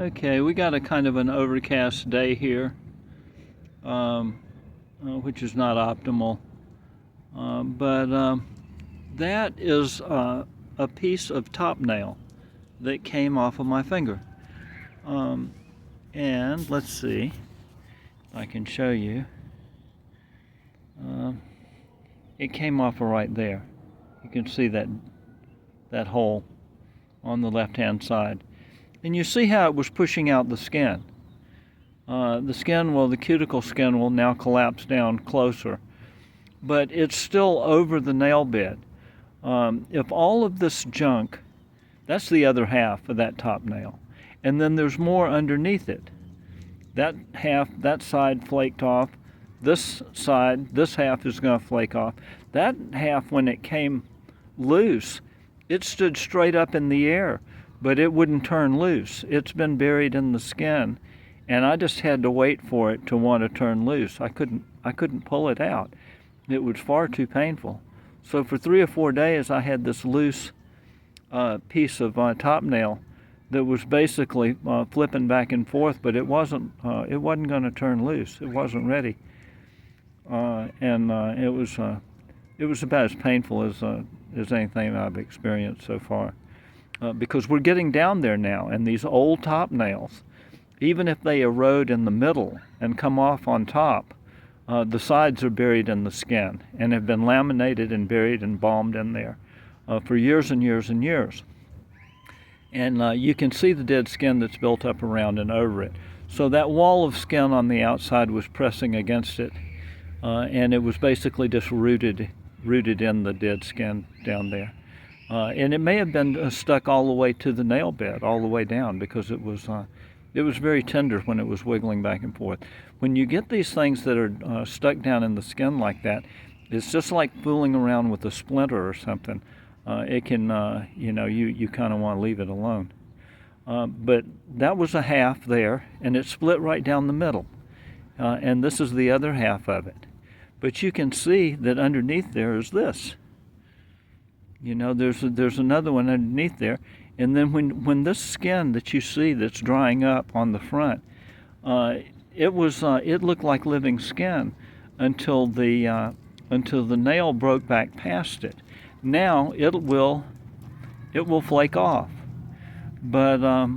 Okay, we got a kind of an overcast day here, which is not optimal. But that is a piece of top nail that came off of my finger. And let's see if I can show you. It came off right there. You can see that hole on the left-hand side. And you see how it was pushing out the skin. The cuticle skin will now collapse down closer, but it's still over the nail bed. If all of this junk, that's the other half of that top nail, and then there's more underneath it. That side flaked off. This half is going to flake off. That half, when it came loose, it stood straight up in the air, but it wouldn't turn loose. It's been buried in the skin, and I just had to wait for it to want to turn loose. I couldn't pull it out. It was far too painful. So for 3 or 4 days, I had this loose piece of top nail that was basically flipping back and forth, but it wasn't going to turn loose. It wasn't ready, and it was about as painful as anything I've experienced so far. Because we're getting down there now, and these old top nails, even if they erode in the middle and come off on top, the sides are buried in the skin and have been laminated and buried and balmed in there for years and years and years. And you can see the dead skin that's built up around and over it. So that wall of skin on the outside was pressing against it, and it was basically just rooted in the dead skin down there. And it may have been stuck all the way to the nail bed, all the way down, because it was very tender when it was wiggling back and forth. When you get these things that are stuck down in the skin like that, it's just like fooling around with a splinter or something. It can, you kind of want to leave it alone. But that was a half there, and it split right down the middle. And this is the other half of it. But you can see that underneath there is this. There's another one underneath there, and then when this skin that you see that's drying up on the front, it looked like living skin until the nail broke back past it. Now it will flake off, but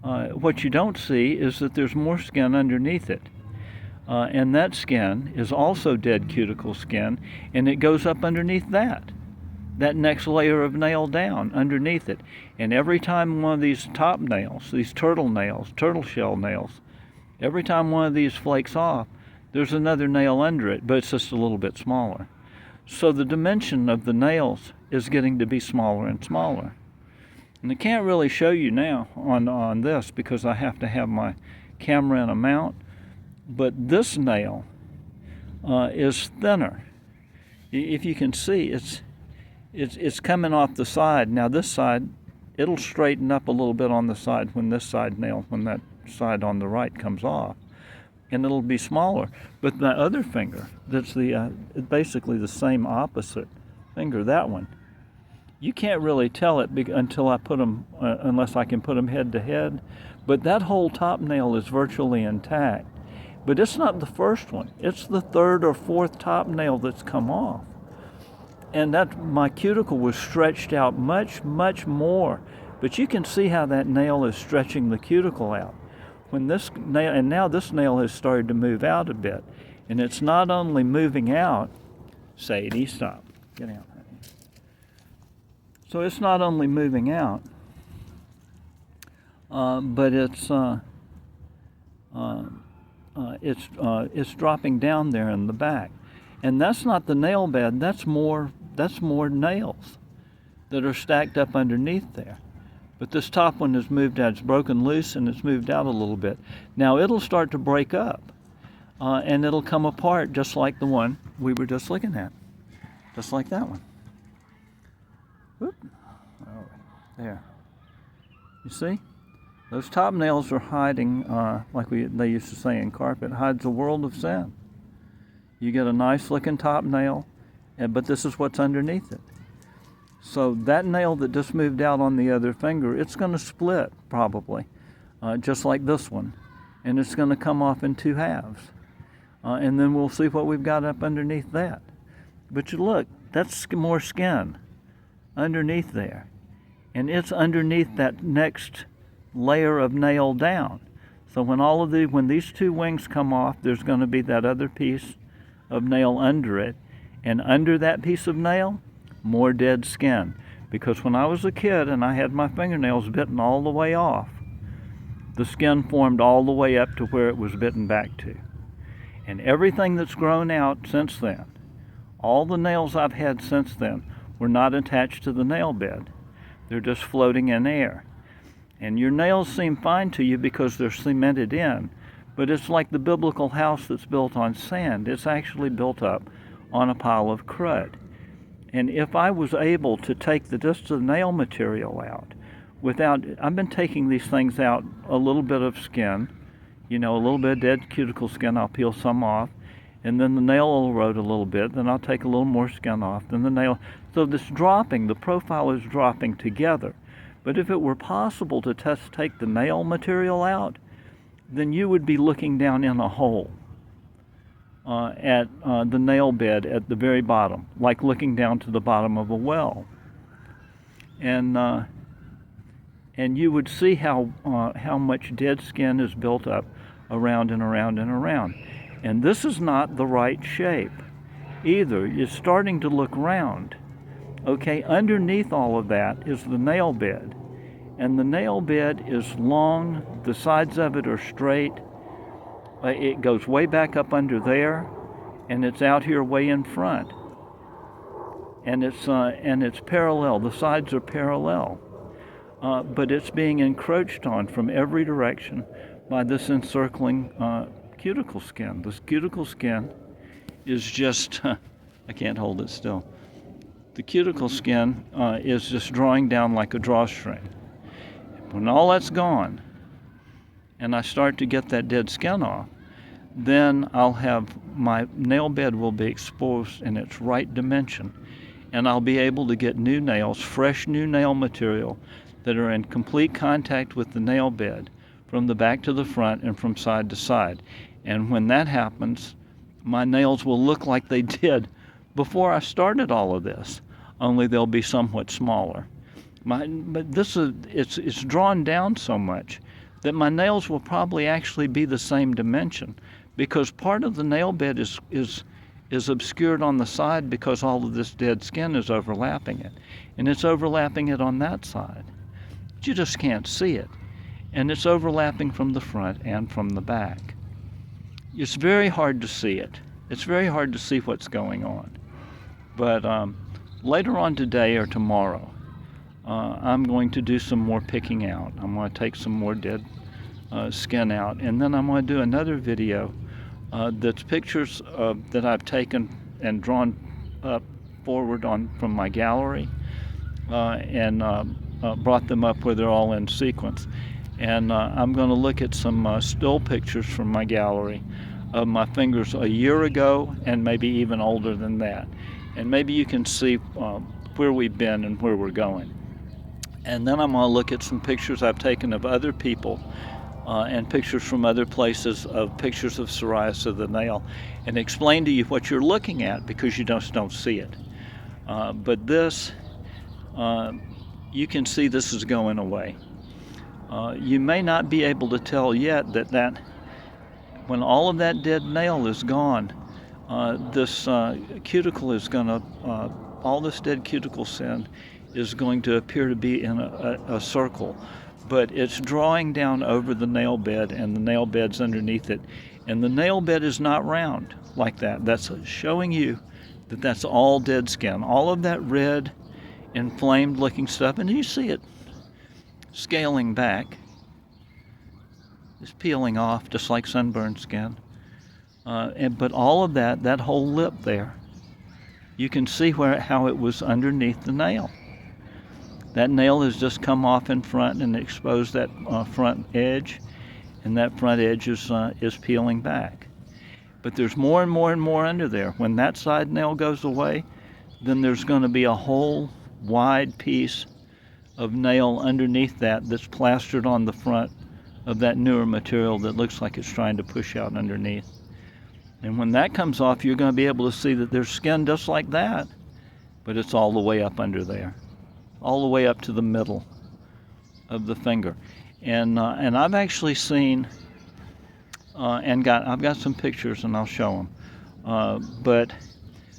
what you don't see is that there's more skin underneath it. And that skin is also dead cuticle skin, and it goes up underneath that next layer of nail down underneath it. And every time one of these top nails, these turtle shell nails, every time one of these flakes off, there's another nail under it, but it's just a little bit smaller. So the dimension of the nails is getting to be smaller and smaller. And I can't really show you now on this because I have to have my camera in a mount. But this nail is thinner. If you can see, it's coming off the side. Now this side, it'll straighten up a little bit on the side when that side on the right comes off, and it'll be smaller. But the other finger, that's basically the same opposite finger, that one, you can't really tell it until I put them, unless I can put them head to head. But that whole top nail is virtually intact. But it's not the first one. It's the third or fourth top nail that's come off. And my cuticle was stretched out much, much more. But you can see how that nail is stretching the cuticle out. Now this nail has started to move out a bit. And it's not only moving out, Sadie, stop, get out. So it's not only moving out, but it's dropping down there in the back. And that's not the nail bed, that's more nails that are stacked up underneath there. But this top one has moved out, it's broken loose and it's moved out a little bit. Now it'll start to break up, and it'll come apart just like the one we were just looking at, just like that one. Whoop. Oh, there. You see? Those top nails are hiding, like they used to say in carpet, hides a world of sin. You get a nice looking top nail, but this is what's underneath it. So that nail that just moved out on the other finger, it's going to split probably, just like this one. And it's going to come off in 2 halves. And then we'll see what we've got up underneath that. But you look, that's more skin underneath there. And it's underneath that next layer of nail down. So when these 2 wings come off, there's going to be that other piece of nail under it. And under that piece of nail, more dead skin. Because when I was a kid and I had my fingernails bitten all the way off, the skin formed all the way up to where it was bitten back to. And everything that's grown out since then, all the nails I've had since then, were not attached to the nail bed. They're just floating in air. And your nails seem fine to you because they're cemented in, but it's like the biblical house that's built on sand. It's actually built up on a pile of crud. And if I was able to take just the nail material out, I've been taking these things out a little bit of skin, a little bit of dead cuticle skin, I'll peel some off, and then the nail will erode a little bit, then I'll take a little more skin off, then the nail. So this dropping, the profile is dropping together. But if it were possible to take the nail material out, then you would be looking down in a hole at the nail bed at the very bottom, like looking down to the bottom of a well. And you would see how much dead skin is built up around and around and around. And this is not the right shape either. It's starting to look round. Okay, underneath all of that is the nail bed. And the nail bed is long, the sides of it are straight. It goes way back up under there, and it's out here way in front. And it's parallel, the sides are parallel. But it's being encroached on from every direction by this encircling cuticle skin. This cuticle skin is just, I can't hold it still. The cuticle skin is just drawing down like a drawstring. When all that's gone, and I start to get that dead skin off, then I'll have my nail bed will be exposed in its right dimension, and I'll be able to get new nails, fresh new nail material that are in complete contact with the nail bed from the back to the front and from side to side. And when that happens, my nails will look like they did before I started all of this, only they'll be somewhat smaller. But it's drawn down so much that my nails will probably actually be the same dimension, because part of the nail bed is obscured on the side because all of this dead skin is overlapping it. And it's overlapping it on that side. You just can't see it. And it's overlapping from the front and from the back. It's very hard to see it. It's very hard to see what's going on. But later on today or tomorrow, I'm going to do some more picking out. I'm going to take some more dead skin out, and then I'm going to do another video that's pictures that I've taken and drawn up forward from my gallery, and brought them up where they're all in sequence. And I'm going to look at some still pictures from my gallery of my fingers a year ago, and maybe even older than that. And maybe you can see where we've been and where we're going. And then I'm going to look at some pictures I've taken of other people and pictures from other places of pictures of psoriasis of the nail, and explain to you what you're looking at, because you just don't see it. But this, you can see this is going away. You may not be able to tell yet that when all of that dead nail is gone, this cuticle is going to, all this dead cuticle skin is going to appear to be in a circle, but it's drawing down over the nail bed, and the nail bed's underneath it. And the nail bed is not round like that. That's showing you that that's all dead skin. All of that red, inflamed looking stuff, and you see it scaling back. It's peeling off just like sunburned skin. But all of that whole lip there, you can see how it was underneath the nail. That nail has just come off in front and exposed that front edge, and that front edge is peeling back. But there's more and more and more under there. When that side nail goes away, then there's going to be a whole wide piece of nail underneath that's plastered on the front of that newer material that looks like it's trying to push out underneath. And when that comes off, you're going to be able to see that there's skin just like that, but it's all the way up under there, all the way up to the middle of the finger. And I've actually seen I've got some pictures and I'll show them. But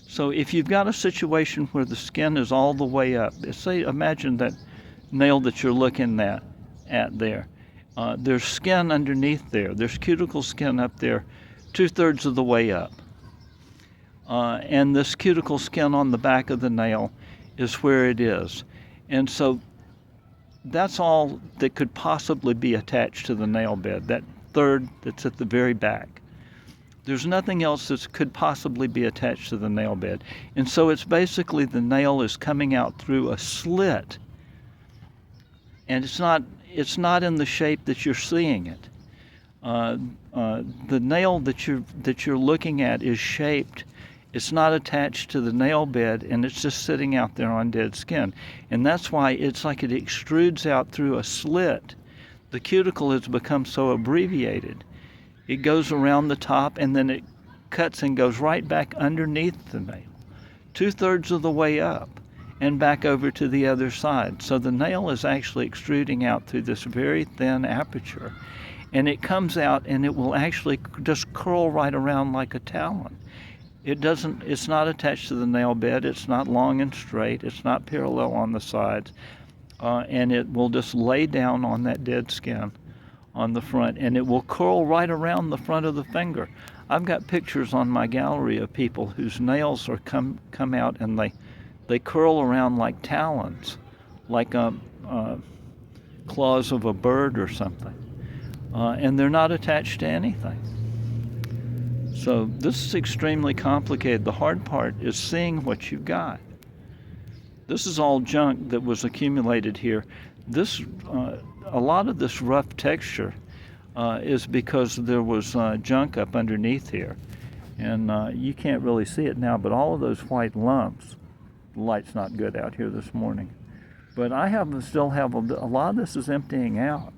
so if you've got a situation where the skin is all the way up, imagine that nail that you're looking at there. There's skin underneath there. There's cuticle skin up there 2/3 of the way up. And this cuticle skin on the back of the nail is where it is. And so that's all that could possibly be attached to the nail bed, that third that's at the very back. There's nothing else that could possibly be attached to the nail bed. And so it's basically the nail is coming out through a slit. And it's not in the shape that you're seeing it. The nail that you're looking at is shaped. It's not attached to the nail bed, and it's just sitting out there on dead skin. And that's why it's like it extrudes out through a slit. The cuticle has become so abbreviated. It goes around the top, and then it cuts and goes right back underneath the nail, 2/3 of the way up, and back over to the other side. So the nail is actually extruding out through this very thin aperture. And it comes out and it will actually just curl right around like a talon. It's not attached to the nail bed, it's not long and straight, it's not parallel on the sides, and it will just lay down on that dead skin on the front, and it will curl right around the front of the finger. I've got pictures on my gallery of people whose nails are come out and they curl around like talons, like claws of a bird or something. And they're not attached to anything. So this is extremely complicated. The hard part is seeing what you've got. This is all junk that was accumulated here. A lot of this rough texture is because there was junk up underneath here. And you can't really see it now, but all of those white lumps, the light's not good out here this morning, but still have a lot of this is emptying out.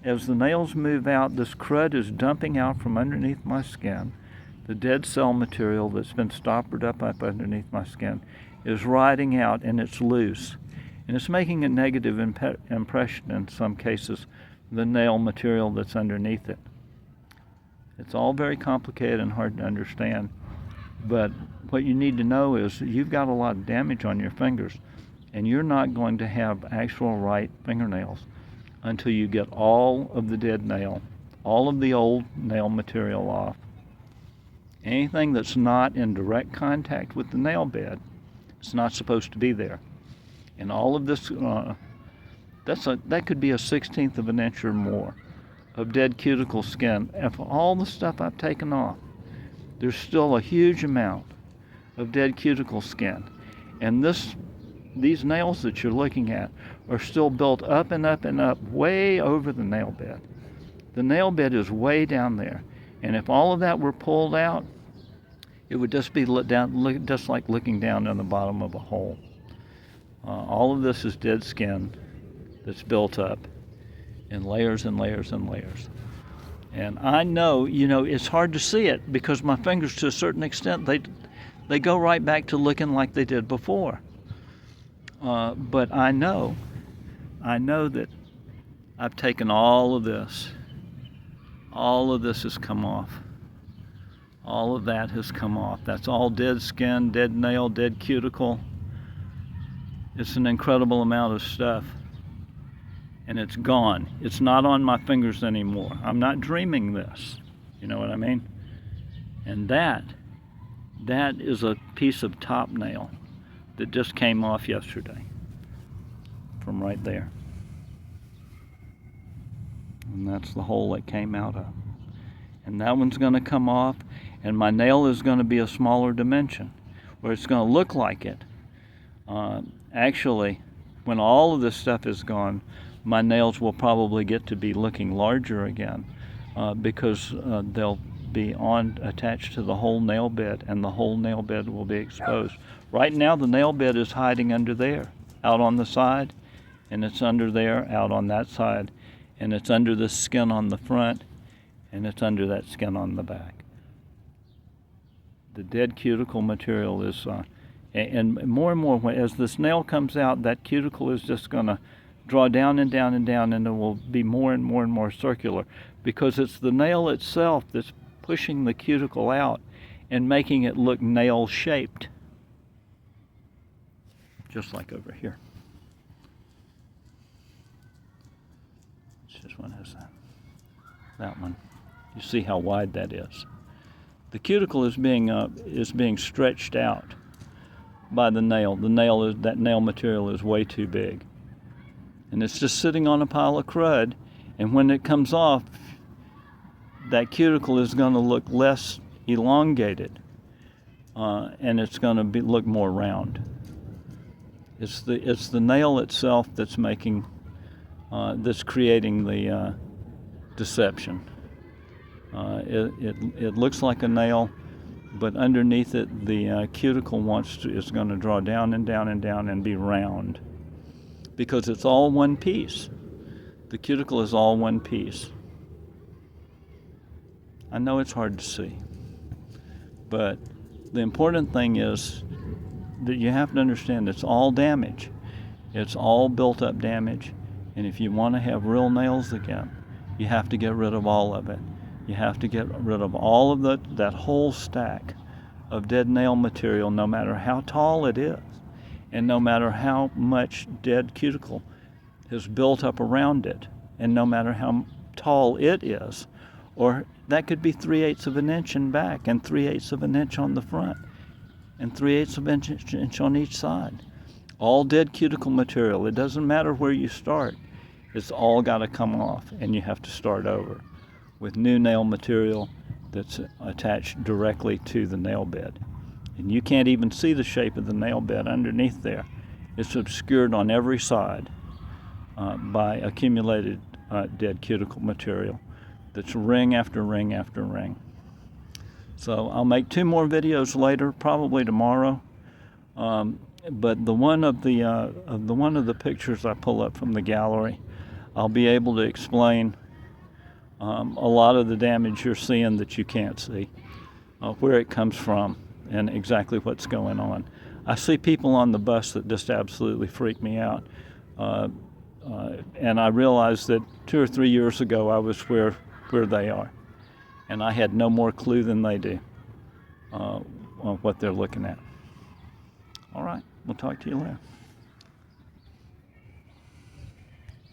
As the nails move out, this crud is dumping out from underneath my skin. The dead cell material that's been stoppered up underneath my skin is riding out, and it's loose. And it's making a negative impression in some cases, the nail material that's underneath it. It's all very complicated and hard to understand. But what you need to know is you've got a lot of damage on your fingers, and you're not going to have actual right fingernails until you get all of the dead nail, all of the old nail material off. Anything that's not in direct contact with the nail bed, it's not supposed to be there. And all of this, that could be a 1/16 of an inch or more of dead cuticle skin. If all the stuff I've taken off, there's still a huge amount of dead cuticle skin. And these nails that you're looking at are still built up and up and up way over the nail bed. The nail bed is way down there. And if all of that were pulled out, it would just be just like looking down in the bottom of a hole. All of this is dead skin that's built up in layers and layers and layers. And I know, it's hard to see it because my fingers, to a certain extent, they go right back to looking like they did before. But I know that I've taken all of this. All of this has come off. All of that has come off. That's all dead skin, dead nail, dead cuticle. It's an incredible amount of stuff. And it's gone. It's not on my fingers anymore. I'm not dreaming this. You know what I mean? And that is a piece of top nail that just came off yesterday from right there. And that's the hole it came out of. And that one's going to come off, and my nail is going to be a smaller dimension, where it's going to look like it. Actually, when all of this stuff is gone, my nails will probably get to be looking larger again because they'll be attached to the whole nail bed, and the whole nail bed will be exposed. Right now, the nail bed is hiding under there. out on the side, and it's under there, out on that side, and it's under the skin on the front, and it's under that skin on the back. The dead cuticle material is, and more and more, as this nail comes out, that cuticle is just going to draw down and down and down, and it will be more and more and more circular, because it's the nail itself that's pushing the cuticle out and making it look nail shaped, just like over here. This one has that one. You see how wide that is. The cuticle is being stretched out by the nail. That nail material is way too big, and it's just sitting on a pile of crud. And when it comes off, that cuticle is going to look less elongated, and it's going to look more round. It's the nail itself that's that's creating the deception. It looks like a nail, but underneath it, the cuticle is going to draw down and down and down and be round, because it's all one piece. The cuticle is all one piece. I know it's hard to see, but the important thing is that you have to understand it's all damage. It's all built up damage, and if you want to have real nails again, you have to get rid of all of it. You have to get rid of all of that whole stack of dead nail material, no matter how tall it is, and no matter how much dead cuticle is built up around it, and no matter how tall it is, or that could be 3/8 of an inch in back, and 3/8 of an inch on the front, and 3/8 of an inch on each side. All dead cuticle material. It doesn't matter where you start. It's all got to come off, and you have to start over with new nail material that's attached directly to the nail bed. And you can't even see the shape of the nail bed underneath there. It's obscured on every side by accumulated dead cuticle material that's ring after ring after ring. So I'll make 2 more videos later, probably tomorrow. But the one of the pictures I pull up from the gallery, I'll be able to explain a lot of the damage you're seeing that you can't see, where it comes from, and exactly what's going on. I see people on the bus that just absolutely freak me out, and I realized that 2 or 3 years ago I was where they are, and I had no more clue than they do on what they're looking at. All right, we'll talk to you later.